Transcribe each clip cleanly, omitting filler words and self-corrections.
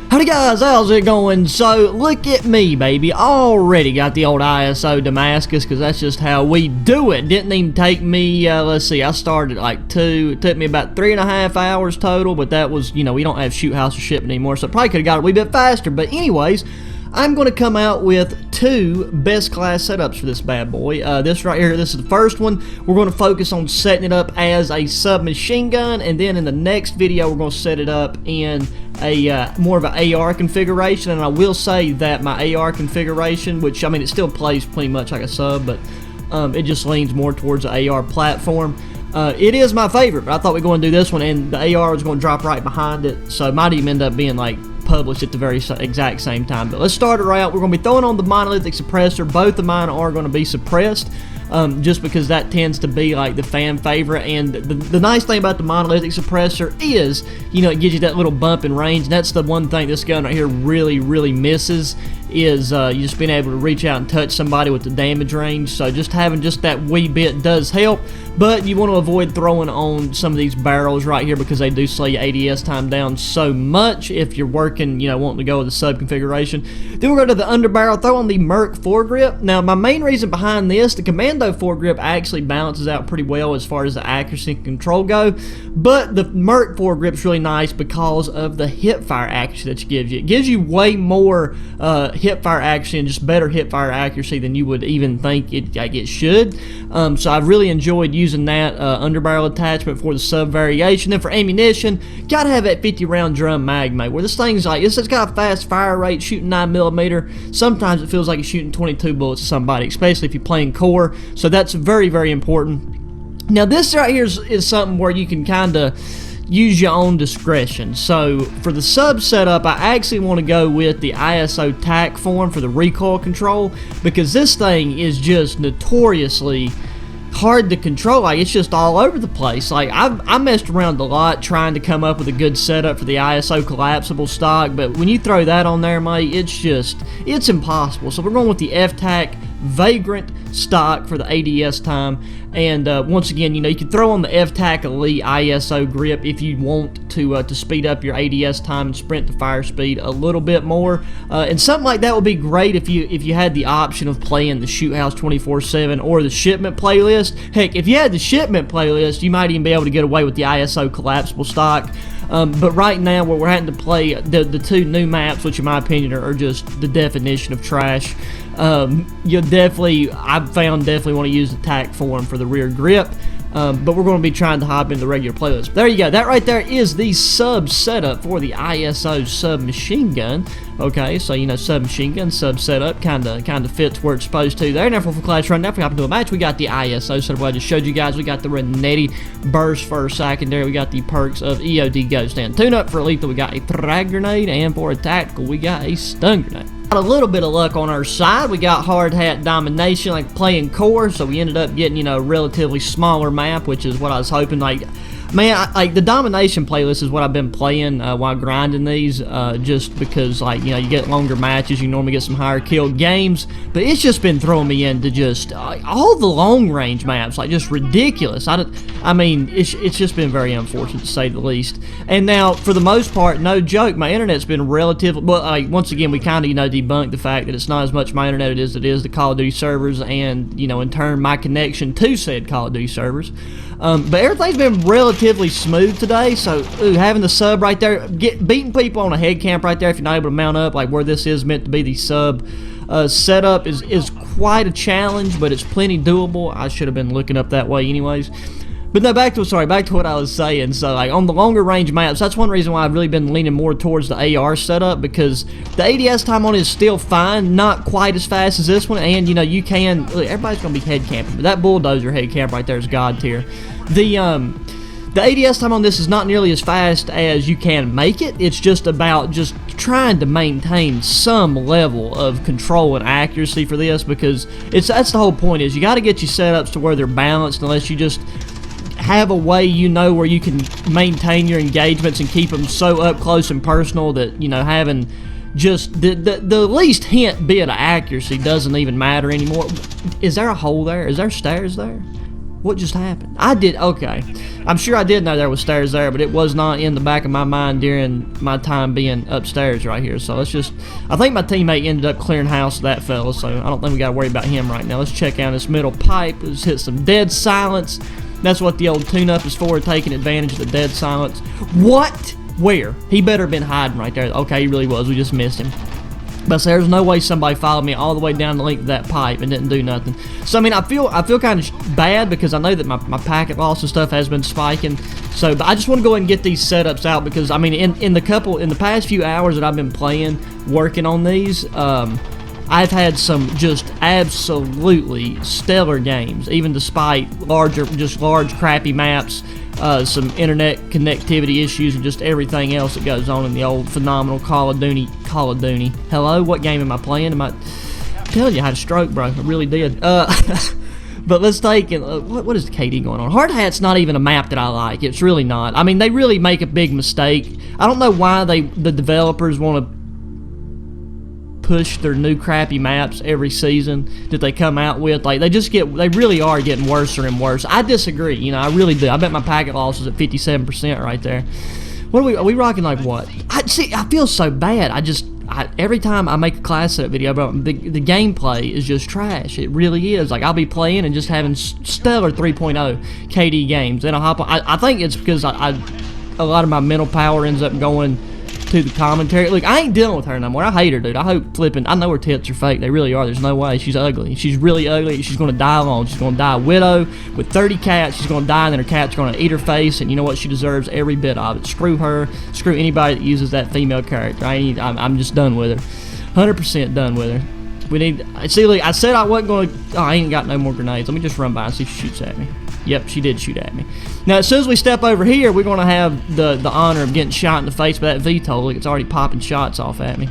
Howdy guys, how's it going? So, look at me, baby. Already got the old ISO Damascus, because that's just how we do it. Didn't even take me, let's see, I started at like 2. It took me about 3.5 hours total, but that was, you know, we don't have shoot house or shipping anymore, so I probably could have got it a wee bit faster. But anyways, I'm going to come out with 2 best class setups for this bad boy. This right here, this is the first one. We're going to focus on setting it up as a submachine gun, and then in the next video, we're going to set it up in a more of an AR configuration. And I will say that my AR configuration, which I mean it still plays pretty much like a sub, but it just leans more towards the AR platform. It is my favorite, but I thought we were going to do this one, and the AR was going to drop right behind it, so it might even end up being like published at the very exact same time. But let's start it out. We're going to be throwing on the monolithic suppressor. Both of mine are going to be suppressed, just because that tends to be like the fan favorite. And the nice thing about the monolithic suppressor is, you know, it gives you that little bump in range, and that's the one thing this gun right here really misses, is you just being able to reach out and touch somebody with the damage range. So just having just that wee bit does help, but you want to avoid throwing on some of these barrels right here, because they do slow your ADS time down so much if you're working, you know, wanting to go with the sub configuration. Then we'll go to the underbarrel, throw on the Merc foregrip. Now my main reason behind this, the Commando foregrip actually balances out pretty well as far as the accuracy and control go, but the Merc foregrip is really nice because of the hip fire accuracy that it gives you. It gives you way more hip fire accuracy and just better hip fire accuracy than you would even think it should. So I've really enjoyed using that underbarrel attachment for the sub variation. Then for ammunition, gotta have that 50 round drum mag, mate, where this thing's like, it's got a fast fire rate, shooting 9mm. Sometimes it feels like you're shooting 22 bullets at somebody, especially if you're playing core. So that's very important. Now this right here is something where you can kind of use your own discretion. So for the sub setup, I actually want to go with the ISO tac form for the recoil control, because this thing is just notoriously hard to control. Like, it's just all over the place. Like, I messed around a lot trying to come up with a good setup for the ISO collapsible stock, but when you throw that on there, mate, it's impossible. So we're going with the F-Tac Vagrant stock for the ADS time. And once again, you know, you can throw on the F-Tac Elite ISO grip if you want to speed up your ADS time and sprint to fire speed a little bit more. And something like that would be great if you had the option of playing the Shoot House 24/7 or the Shipment playlist. Heck, if you had the Shipment playlist, you might even be able to get away with the ISO collapsible stock. But right now, where we're having to play the 2 new maps, which in my opinion are just the definition of trash, I've found definitely want to use the tac form for the rear grip. But we're going to be trying to hop into the regular playlist. There you go. That right there is the sub setup for the ISO submachine gun. Okay, so, you know, submachine gun, sub setup kind of fits where it's supposed to there. Now for class run, now if we hop into a match, we got the ISO setup. I just showed you guys. We got the Renetti burst for secondary. We got the perks of EOD Ghost and tune up for lethal. We got a frag grenade, and for a tactical, we got a stun grenade. Got a little bit of luck on our side. We got hard hat domination, like playing core, so we ended up getting, you know, a relatively smaller map, which is what I was hoping. Like, man, like the domination playlist is what I've been playing while grinding these, just because, like, you know, you get longer matches, you normally get some higher kill games, but it's just been throwing me into just all the long range maps, like just ridiculous. I mean, it's just been very unfortunate to say the least. And now, for the most part, no joke, my internet's been relatively, well, like, once again, we kind of, you know, debunked the fact that it's not as much my internet as it is the Call of Duty servers, and, you know, in turn, my connection to said Call of Duty servers. But everything's been relatively smooth today, so having the sub right there, beating people on a head camp right there if you're not able to mount up, like where this is meant to be the sub setup, is quite a challenge, but it's plenty doable. I should have been looking up that way anyways. But no, back to what I was saying. So, like, on the longer range maps, that's one reason why I've really been leaning more towards the AR setup, because the ADS time on it is still fine, not quite as fast as this one, and, you know, you can, look, everybody's going to be head camping, but that bulldozer head camp right there is god tier. The ADS time on this is not nearly as fast as you can make it. It's just about just trying to maintain some level of control and accuracy for this, because that's the whole point, is you got to get your setups to where they're balanced, unless you just have a way, you know, where you can maintain your engagements and keep them so up close and personal that, you know, having just the least hint bit of accuracy doesn't even matter anymore. Is there a hole there? Is there stairs there? What just happened? I did, okay. I'm sure I did know there was stairs there, but it was not in the back of my mind during my time being upstairs right here. So let's just, I think my teammate ended up clearing house of that fella, so I don't think we gotta worry about him right now. Let's check out this middle pipe. Let's hit some dead silence. That's what the old tune-up is for, taking advantage of the dead silence. What? Where? He better have been hiding right there. Okay, he really was. We just missed him. But so there's no way somebody followed me all the way down the length of that pipe and didn't do nothing. So I mean, I feel kind of bad because I know that my packet loss and stuff has been spiking. So, but I just want to go ahead and get these setups out because I mean, in the past few hours that I've been playing, working on these, I've had some just absolutely stellar games, even despite large crappy maps. Some internet connectivity issues and just everything else that goes on in the old phenomenal Call of Duty. Hello, what game am I playing? I'm telling you, I had a stroke, bro. I really did. But let's take it. What is the KD going on? Hard Hat's not even a map that I like. It's really not. I mean, they really make a big mistake. I don't know why the developers want to push their new crappy maps every season that they come out with. Like, they really are getting worse and worse. I disagree, you know, I really do. I bet my packet loss is at 57% right there. What are we rocking like what? I feel so bad. Every time I make a class setup video, bro, the gameplay is just trash. It really is. Like, I'll be playing and just having stellar 3.0 KD games. Then I'll hop on. I think it's because a lot of my mental power ends up going to the commentary. Look, I ain't dealing with her no more. I hate her, dude. I know her tits are fake. They really are. There's no way. She's ugly. She's really ugly. She's going to die alone. She's going to die a widow with 30 cats. She's going to die, and then her cat's going to eat her face, and you know what? She deserves every bit of it. Screw her. Screw anybody that uses that female character. I'm just done with her. 100% done with her. We need... See, look, I said I wasn't going to... Oh, I ain't got no more grenades. Let me just run by and see if she shoots at me. Yep, she did shoot at me. Now, as soon as we step over here, we're going to have the honor of getting shot in the face by that VTOL. Look, it's already popping shots off at me.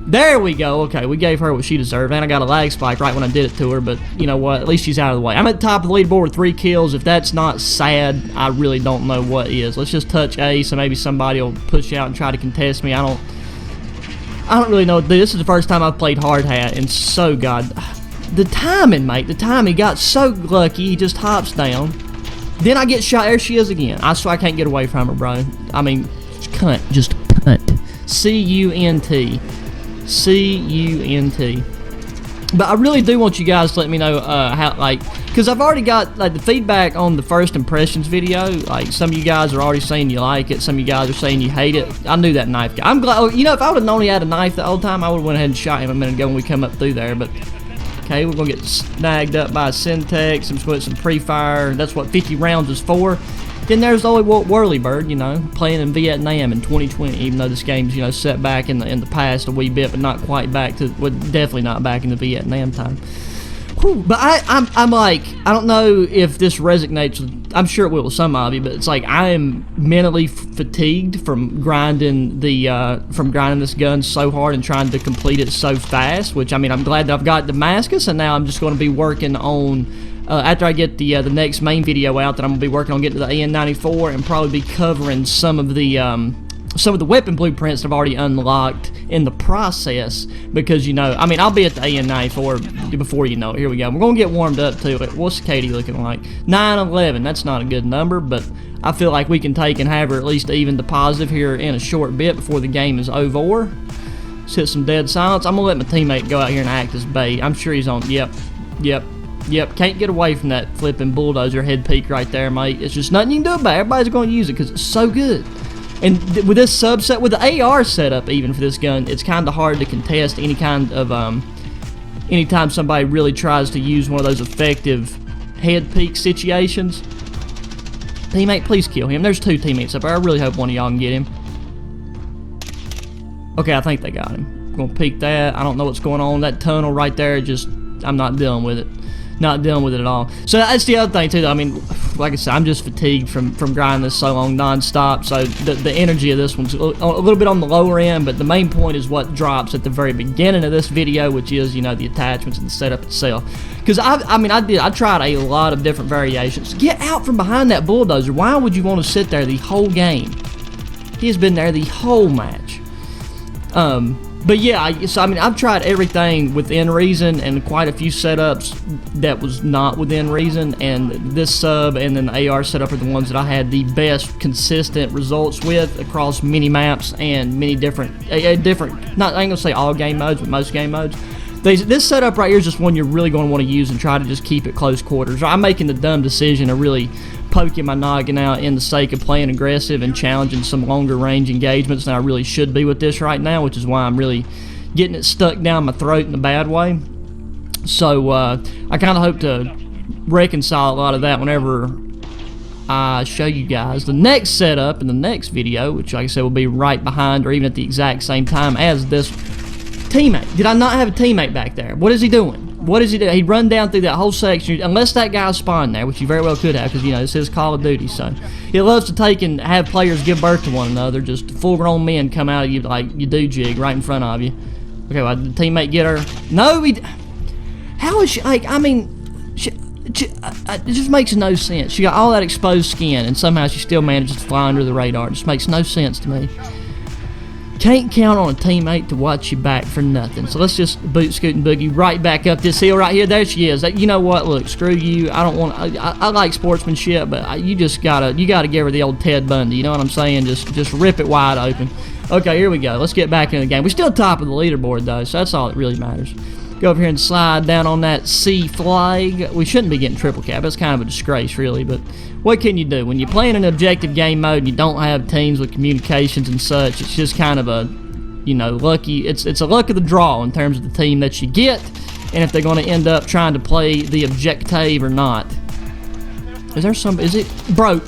There we go. Okay, we gave her what she deserved, and I got a lag spike right when I did it to her, but you know what? At least she's out of the way. I'm at the top of the leaderboard with 3 kills. If that's not sad, I really don't know what is. Let's just touch A, so maybe somebody will push out and try to contest me. I don't really know what to do. This is the first time I've played Hard Hat, and so, God... The timing, mate. The timing. He got so lucky. He just hops down. Then I get shot. There she is again. I swear I can't get away from her, bro. I mean, cunt. Just cunt. C-U-N-T. C-U-N-T. But I really do want you guys to let me know how, like, because I've already got, like, the feedback on the first impressions video. Like, some of you guys are already saying you like it. Some of you guys are saying you hate it. I knew that knife guy. I'm glad, you know, if I would have known he had a knife the whole time, I would have went ahead and shot him a minute ago when we come up through there, but... Okay, we're going to get snagged up by a Syntex and put some pre-fire. That's what 50 rounds is for. Then there's the old Whirlybird, you know, playing in Vietnam in 2020, even though this game's, you know, set back in the past a wee bit, but not quite back to, well, definitely not back in the Vietnam time. Whew, but I'm like, I don't know if this resonates with, I'm sure it will with some of you, but it's like I am mentally fatigued from grinding this gun so hard and trying to complete it so fast, which, I mean, I'm glad that I've got Damascus, and now I'm just going to be working on, after I get the next main video out, that I'm going to be working on getting to the AN94 and probably be covering some of the weapon blueprints that I've already unlocked in the process, because, you know, I mean, I'll be at the AN94 before you know it. Here we go. We're going to get warmed up to it. What's Katie looking like? 9-11. That's not a good number, but I feel like we can take and have her at least even the positive here in a short bit before the game is over. Let's hit some dead silence. I'm going to let my teammate go out here and act as bait. I'm sure he's on. Yep. Can't get away from that flipping bulldozer head peak right there, mate. It's just nothing you can do about it. Everybody's going to use it because it's so good. And with this subset, with the AR setup even for this gun, it's kind of hard to contest any kind of, anytime somebody really tries to use one of those effective head peek situations. Teammate, please kill him. There's 2 teammates up there. I really hope one of y'all can get him. Okay, I think they got him. I'm gonna peek that. I don't know what's going on. That tunnel right there, just, I'm not dealing with it. Not dealing with it at all. So that's the other thing too, though. I mean, like I said, I'm just fatigued from grinding this so long non-stop, so the energy of this one's a little bit on the lower end, but the main point is what drops at the very beginning of this video, which is, you know, the attachments and the setup itself. Because I tried a lot of different variations. Get out from behind that bulldozer. Why would you want to sit there the whole game? He has been there the whole match. But yeah, so I mean, I've tried everything within reason and quite a few setups that was not within reason, and this sub and then the AR setup are the ones that I had the best consistent results with across many maps and many different, not, I ain't gonna say all game modes, but most game modes. This setup right here is just one you're really going to want to use and try to just keep it close quarters. I'm making the dumb decision of really poking my noggin out in the sake of playing aggressive and challenging some longer range engagements than I really should be with this right now, which is why I'm really getting it stuck down my throat in a bad way. So I kind of hope to reconcile a lot of that whenever I show you guys the next setup in the next video, which like I said will be right behind or even at the exact same time as this teammate. Did I not have a teammate back there? What is he doing? What is he doing? He'd run down through that whole section, unless that guy spawned there, which he very well could have, because, you know, this is Call of Duty, so. He loves to take and have players give birth to one another, just full-grown men come out of you like you do jig right in front of you. Okay, well, did the teammate get her? No, how is she, like, I mean, it just makes no sense. She got all that exposed skin, and somehow she still manages to fly under the radar. It just makes no sense to me. Can't count on a teammate to watch you back for nothing. So let's just boot, scoot, and boogie right back up this hill right here. There she is. You know what? Look, screw you. I don't want. I like sportsmanship, but you just gotta give her the old Ted Bundy. You know what I'm saying? Just rip it wide open. Okay, here we go. Let's get back in the game. We're still top of the leaderboard though, so that's all that really matters. Go over here and slide down on that C flag. We shouldn't be getting triple cap. That's kind of a disgrace, really, but what can you do? When you're playing an objective game mode and you don't have teams with communications and such, it's just kind of a, you know, lucky, it's a luck of the draw in terms of the team that you get, and if they're going to end up trying to play the objective or not. Is it, bro,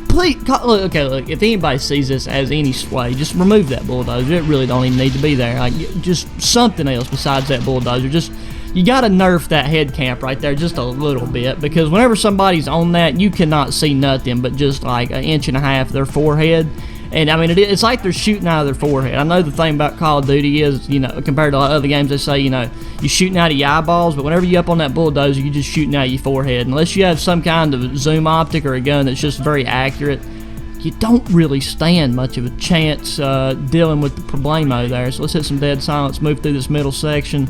please, look, okay, look, if anybody sees this as any sway, just remove that bulldozer. It really don't even need to be there. Like, just something else besides that bulldozer. Just, you gotta nerf that head camp right there just a little bit, because whenever somebody's on that, you cannot see nothing but just like an inch and a half of their forehead. And I mean, it's like they're shooting out of their forehead. I know the thing about Call of Duty is, you know, compared to other games, they say, you know, you're shooting out of your eyeballs, but whenever you're up on that bulldozer, you're just shooting out of your forehead. Unless you have some kind of zoom optic or a gun that's just very accurate, you don't really stand much of a chance dealing with the problemo there. So let's hit some dead silence, move through this middle section.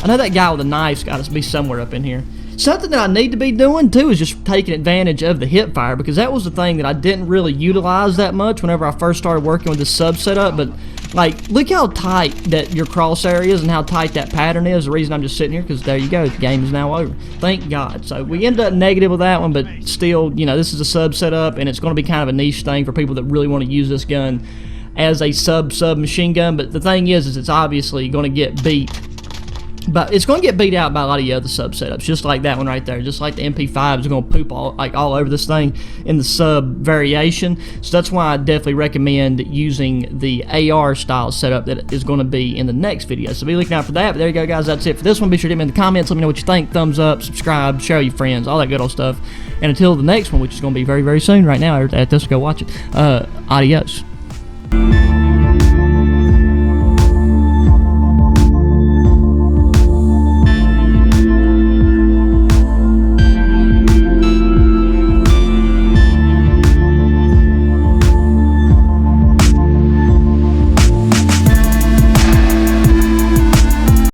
I know that guy with a knife's got to be somewhere up in here. Something that I need to be doing too is just taking advantage of the hip fire, because that was the thing that I didn't really utilize that much whenever I first started working with this sub setup. But like, look how tight that your crosshair is and how tight that pattern is. The reason I'm just sitting here, because there you go, the game is now over. Thank God. So we ended up negative with that one, but still, you know, this is a sub setup, and it's going to be kind of a niche thing for people that really want to use this gun as a sub machine gun. But the thing is it's obviously going to get beat. But it's going to get beat out by a lot of the other sub setups, just like that one right there. Just like the MP5 is going to poop all over this thing in the sub variation. So that's why I definitely recommend using the AR style setup that is going to be in the next video. So be looking out for that. But there you go, guys. That's it for this one. Be sure to hit me in the comments. Let me know what you think. Thumbs up, subscribe, share with your friends, all that good old stuff. And until the next one, which is going to be very, very soon right now, I have to go watch it. Adios.